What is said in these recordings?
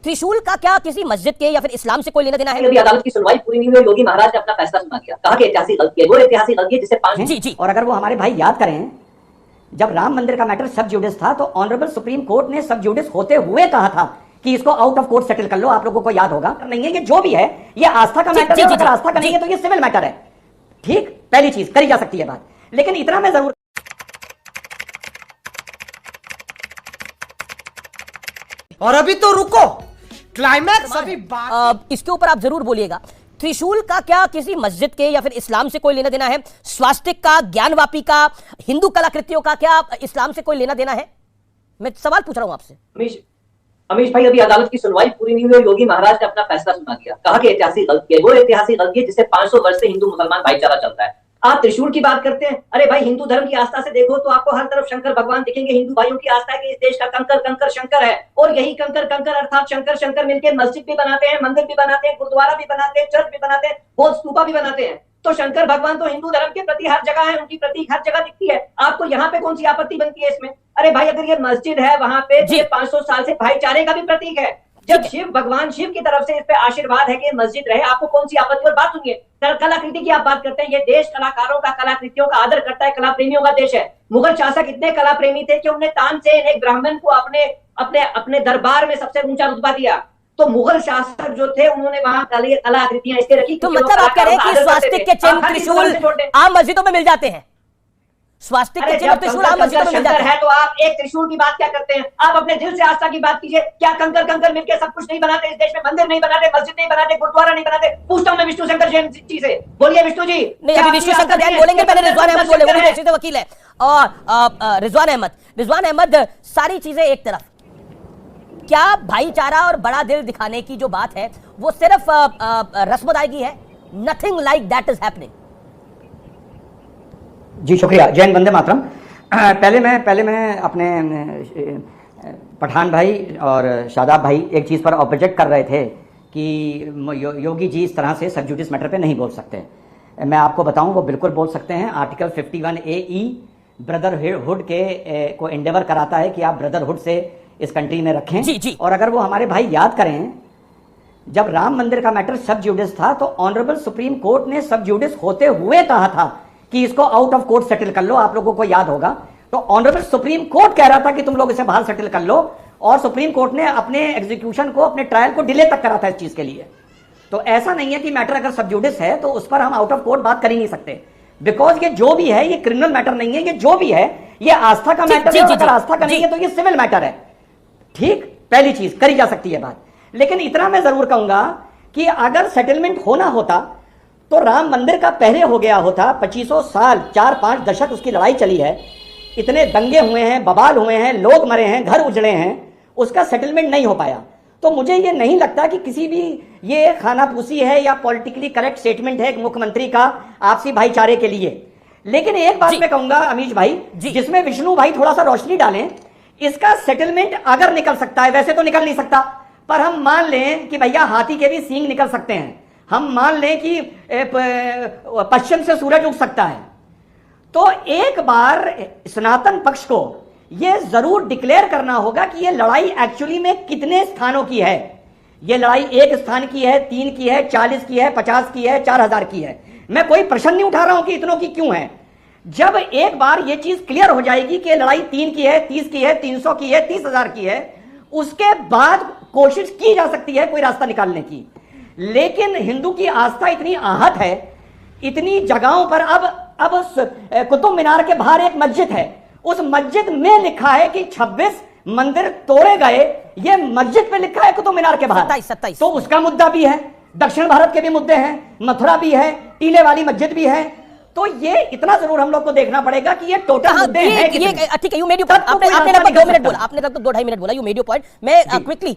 त्रिशूल का क्या किसी मस्जिद के या फिर इस्लाम से कोई लेना देना है? अभी अदालत की सुनवाई पूरी नहीं हुई, योगी महाराज ने अपना फैसला सुना दिया, कहा कि ऐतिहासिक गलती है, वो ऐतिहासिक गलती है जिसे 5 जी जी। और अगर वो हमारे भाई याद करें, जब राम मंदिर का मैटर सब जुडिस था तो ऑनरेबल सुप्रीम कोर्ट ने सब जुडिस होते हुए कहा था कि इसको आउट ऑफ कोर्ट सेटल कर लो। आप लोगों को याद होगा नहीं है, ये जो भी है ये आस्था का मैटर है, अगर आस्था का नहीं है तो ये सिविल मैटर है। ठीक, पहली चीज करी जा सकती है बात, लेकिन इतना मैं जरूर और अभी तो रुको, क्लाइमैक्स अभी बात। इसके ऊपर आप जरूर बोलिएगा, त्रिशूल का क्या किसी मस्जिद के या फिर इस्लाम से कोई लेना देना है? स्वास्तिक का, ज्ञानवापी का, हिंदू कलाकृतियों का क्या इस्लाम से कोई लेना देना है? मैं सवाल पूछ रहा हूं आपसे। अमीश भाई, अभी अदालत की सुनवाई पूरी नहीं हुई, योगी महाराज ने अपना फैसला सुना दिया, कहा कि ऐतिहासिक गलती है, वो ऐतिहासिक गलती है जिससे 500 वर्ष से हिंदू मुसलमान भाईचारा चलता है। आप त्रिशूल की बात करते हैं, अरे भाई हिंदू धर्म की आस्था से देखो तो आपको हर तरफ शंकर भगवान दिखेंगे। हिंदू भाइयों की आस्था है कि इस देश का कंकर कंकर शंकर है, और यही कंकर कंकर अर्थात शंकर शंकर मिलकर मस्जिद भी बनाते हैं, मंदिर भी बनाते हैं, गुरुद्वारा भी बनाते हैं, चर्च भी बनाते हैं, बौद्ध स्तूपा भी बनाते हैं। तो शंकर भगवान तो हिंदू धर्म के प्रति हर जगह है, उनकी प्रतीक हर जगह दिखती है। आपको यहाँ पे कौन सी आपत्ति बनती है इसमें? अरे भाई अगर ये मस्जिद है वहां पे 500 साल से भाईचारे का भी प्रतीक है। जब शिव भगवान शिव की तरफ से इस पे आशीर्वाद है कि मस्जिद रहे, आपको कौन सी आपत्ति? और बात सुनिए, कलाकृति की आप बात करते हैं, ये देश कलाकारों का, कलाकृतियों का आदर करता है, कला प्रेमियों का देश है। मुगल शासक इतने कला प्रेमी थे कि उन्होंने तानसेन एक ब्राह्मण को अपने अपने अपने दरबार में सबसे ऊंचा रुतबा दिया। तो मुगल शासक जो थे उन्होंने वहां कलाकृतियां इसलिए रखी। तो मतलब आप कह रहे हैं कि स्वास्तिक के चिन्ह त्रिशूल आम मस्जिदों में मिल जाते हैं? स्वास्तिक के चिन्ह त्रिशूल आम मस्जिदों में मिल जाते हैं, तो आप एक त्रिशूल की बात क्या करते हैं? आप अपने दिल से आस्था की बात कीजिए। क्या कंकर कंकर मिलकर सब कुछ नहीं बनाते? इस देश में मंदिर नहीं बनाते, मस्जिद नहीं बनाते, गुरुद्वारा नहीं बनाते? पूछता हूं मैं विष्णु शंकर जैन जी से, बोलिए विष्णु जी। नहीं, अभी विष्णु शंकर जैन बोलेंगे, पहले रिजवान अहमद बोले, वो भी वकील है। और रिजवान अहमद, सारी चीजें एक तरफ, क्या भाईचारा और बड़ा दिल दिखाने की जो बात है वो सिर्फ रस्म अदायगी है? Nothing like that is happening. जी शुक्रिया। जैन वंदे मातरम। पहले मैं अपने पठान भाई और शादाब भाई एक चीज़ पर ऑब्जेक्ट कर रहे थे कि योगी जी इस तरह से सब जुडिस मैटर पे नहीं बोल सकते। मैं आपको बताऊं वो बिल्कुल बोल सकते हैं। आर्टिकल 51A ब्रदरहुड के को एंडेवर कराता है कि आप ब्रदरहुड से इस कंट्री में रखें। जी। और अगर वो हमारे भाई याद करें, जब राम मंदिर का मैटर सब जुडिस था तो ऑनरेबल सुप्रीम कोर्ट ने सब जुडिस होते हुए कहा था कि इसको आउट ऑफ कोर्ट सेटल कर लो। आप लोगों को याद होगा, तो ऑनरेबल सुप्रीम कोर्ट कह रहा था कि तुम लोग इसे बाहर सेटल कर लो, और सुप्रीम कोर्ट ने अपने एग्जीक्यूशन को, अपने ट्रायल को डिले तक करा था इस चीज के लिए। तो ऐसा नहीं है कि मैटर अगर सब जुडिस है तो उस पर हम आउट ऑफ कोर्ट बात कर ही नहीं सकते, बिकॉज ये जो भी है ये क्रिमिनल मैटर नहीं है, ये जो भी है ये आस्था का मैटर है। अगर आस्था का नहीं है तो ये सिविल मैटर है। ठीक, पहली चीज करी जा सकती है बात, लेकिन इतना मैं जरूर कहूंगा कि अगर सेटलमेंट होना होता तो राम मंदिर का पहले हो गया होता। 2500 साल, 4-5 दशक उसकी लड़ाई चली है, इतने दंगे हुए हैं, बवाल हुए हैं, लोग मरे हैं, घर उजड़े हैं, उसका सेटलमेंट नहीं हो पाया। तो मुझे ये नहीं लगता कि किसी भी ये खानापूसी है या पॉलिटिकली करेक्ट स्टेटमेंट है मुख्यमंत्री का आपसी भाईचारे के लिए। लेकिन एक बात मैं कहूंगा अमीश भाई, जिसमें विष्णु भाई थोड़ा सा रोशनी डालें, इसका सेटलमेंट अगर निकल सकता है, वैसे तो निकल नहीं सकता, पर हम मान लें कि भैया हाथी के भी सींग निकल सकते हैं, हम मान लें कि पश्चिम से सूरज उग सकता है, तो एक बार सनातन पक्ष को यह जरूर डिक्लेयर करना होगा कि यह लड़ाई एक्चुअली में कितने स्थानों की है। यह लड़ाई 1 स्थान की है, 3 की है, 40 की है, 50 की है, 4000 की है। मैं कोई प्रश्न नहीं उठा रहा हूं कि इतनों की क्यों है। जब एक बार यह चीज क्लियर हो जाएगी कि लड़ाई 3 की है, 30 की है, 300 की है, 30,000 की है, उसके बाद कोशिश की जा सकती है कोई रास्ता निकालने की। लेकिन हिंदू की आस्था इतनी आहत है, इतनी जगहों पर अब कुतुब मीनार के बाहर एक मस्जिद है, उस मस्जिद में लिखा है कि 26 मंदिर तोड़े गए, ये मस्जिद पे लिखा है कुतुब मीनार के बाहर। 27। तो उसका मुद्दा भी है, दक्षिण भारत के भी मुद्दे हैं, मथुरा भी है, टीले वाली मस्जिद भी है। तो ये इतना जरूर हम लोग को देखना पड़ेगा कि ये टोटल मुद्दे हैं कि ठीक है। You made your point. आपने लगभग 2 मिनट बोला, आपने लगभग 2-2.5 मिनट बोला। You made your point. मैं क्विकली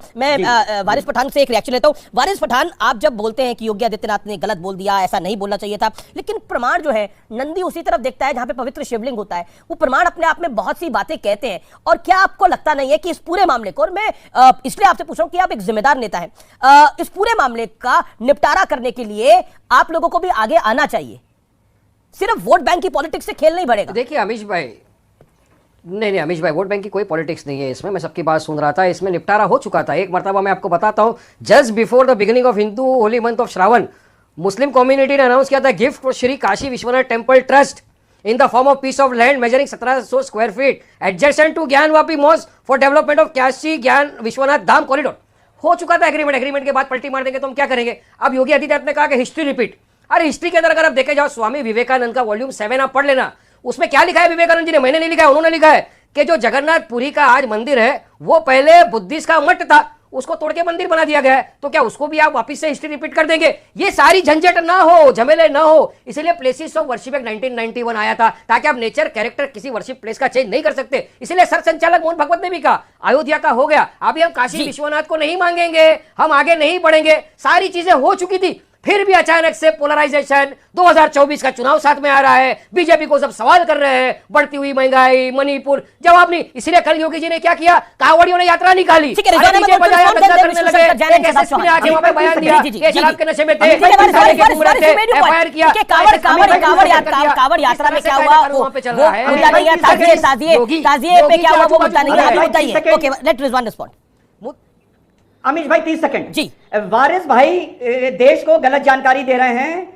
वारिस पठान से एक रिएक्शन लेता हूं। वारिस पठान, आप जब बोलते हैं कि योगी आदित्यनाथ ने गलत बोल दिया, ऐसा नहीं बोलना चाहिए था, लेकिन प्रमाण जो है, नंदी उसी तरफ देखता है जहां पे पवित्र शिवलिंग होता है। वो प्रमाण अपने आप में बहुत सी बातें कहते हैं। और क्या आपको लगता नहीं है कि इस पूरे मामले को, और मैं इसलिए आपसे पूछ रहा हूं कि आप एक जिम्मेदार नेता हैं, इस पूरे मामले का निपटारा करने के लिए आप लोगों को भी आगे आना चाहिए? सिर्फ वोट बैंक की पॉलिटिक्स से खेल नहीं बढ़ेगा। देखिए अमीश भाई, नहीं अमीश भाई, वोट बैंक की कोई पॉलिटिक्स नहीं है इसमें। मैं सबकी बात सुन रहा था, इसमें निपटारा हो चुका था एक मरतबा। मैं आपको बताता हूँ, just before the beginning of Hindu Holi month of Shravan, Muslim community ने अनाउंस किया था gift for Shri Kashi Vishwanath temple trust in the form of piece of land measuring 1700 square feet adjacent to Gyanvapi mosque for development of Kashi Gyan Vishwanath Dham corridor. हो चुका था agreement के बाद पलटी मार देंगे तो हम क्या करेंगे। अब योगी आदित्यनाथ ने कहा कि हिस्ट्री रिपीट। अरे हिस्ट्री के अंदर अगर आप देखे जाओ, स्वामी विवेकानंद का वॉल्यूम 7 आप पढ़ लेना, उसमें क्या लिखा है विवेकानंद जी ने, मैंने नहीं लिखा है, उन्होंने लिखा है कि जो जगन्नाथपुरी का आज मंदिर है वो पहले बुद्धिस्ट का मठ था, उसको तोड़ के मंदिर बना दिया गया है। तो क्या उसको भी आप वापस से हिस्ट्री रिपीट कर देंगे? ये सारी झंझट ना हो, झमेले ना हो, इसलिए प्लेसेस ऑफ वर्शिप एक्ट 1991 आया था, ताकि आप नेचर कैरेक्टर किसी वर्शिप प्लेस का चेंज नहीं कर सकते। इसलिए सर संचालक मोहन भगवत ने भी कहा अयोध्या का हो गया, अभी हम काशी विश्वनाथ को नहीं मांगेंगे, हम आगे नहीं बढ़ेंगे। सारी चीजें हो चुकी थी, फिर भी अचानक से पोलराइजेशन, 2024 का चुनाव साथ में आ रहा है, बीजेपी को सब सवाल कर रहे हैं, बढ़ती हुई महंगाई, मणिपुर, जवाब नहीं। इसलिए कल योगी जी ने क्या किया, कांवड़ियों ने यात्रा निकाली, ठीक है, बयान दिया कि शराब के नशे में थे, एफआईआर किया। कांवड़ यात्रा में क्या हुआ, वो मुद्दा नहीं है, ताजिए पे क्या हुआ वो मुद्दा नहीं है, आप बताइए। Okay, let Rizwan respond. Amish भाई 30 सेकंड जी। वारिस भाई देश को गलत जानकारी दे रहे हैं।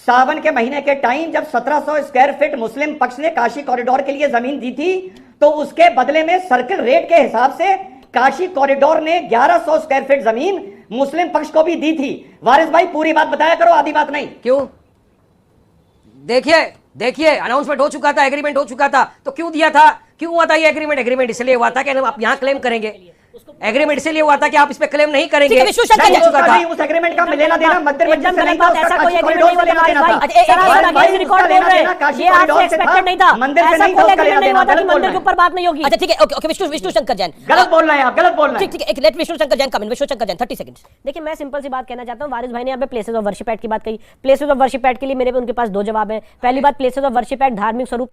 सावन के महीने के टाइम जब 1700 स्क्वायर फीट मुस्लिम पक्ष ने काशी कॉरिडोर के लिए जमीन दी थी, तो उसके बदले में सर्किल रेट के हिसाब से काशी कॉरिडोर ने 1100 स्क्वायर फीट जमीन मुस्लिम पक्ष को भी दी थी। वारिस भाई पूरी बात बताया करो, आधी बात नहीं। क्यों? देखिए अनाउंसमेंट हो चुका था, एग्रीमेंट हो चुका था, तो क्यों दिया था, क्यों हुआ था ये एग्रीमेंट इसलिए हुआ था कि आप यहां क्लेम करेंगे। एग्रीमेंट इसलिए हुआ था कि आप इस पे क्लेम नहीं करेंगे। उस एग्रीमेंट का लेना देना मध्य प्रदेश से नहीं था, ऐसा कोई एग्रीमेंट नहीं लेना देना था। रिकॉर्ड बोल रहे हैं, ये आपसे एक्सपेक्टेड नहीं था, ऐसा कोई एग्रीमेंट नहीं हुआ था कि मंदिर के ऊपर बात नहीं होगी। अच्छा ठीक है, ओके, विष्णु शंकर जैन गलत बोल रहे हैं आप, गलत बोल रहे हैं। ठीक है, लेट विष्णु शंकर जैन कम इन। विष्णु शंकर जैन 30 सेकंड्स। देखिए मैं सिंपल सी बात कहना चाहता हूँ, वारिस भाई ने यहाँ पे प्लेसेस ऑफ वर्शिप एक्ट की बात कही। प्लेसेस ऑफ वर्शिप एक्ट के लिए मेरे उनके पास दो जवाब है। पहली बात, प्लेसेस ऑफ वर्शिप एक्ट धार्मिक स्वरूप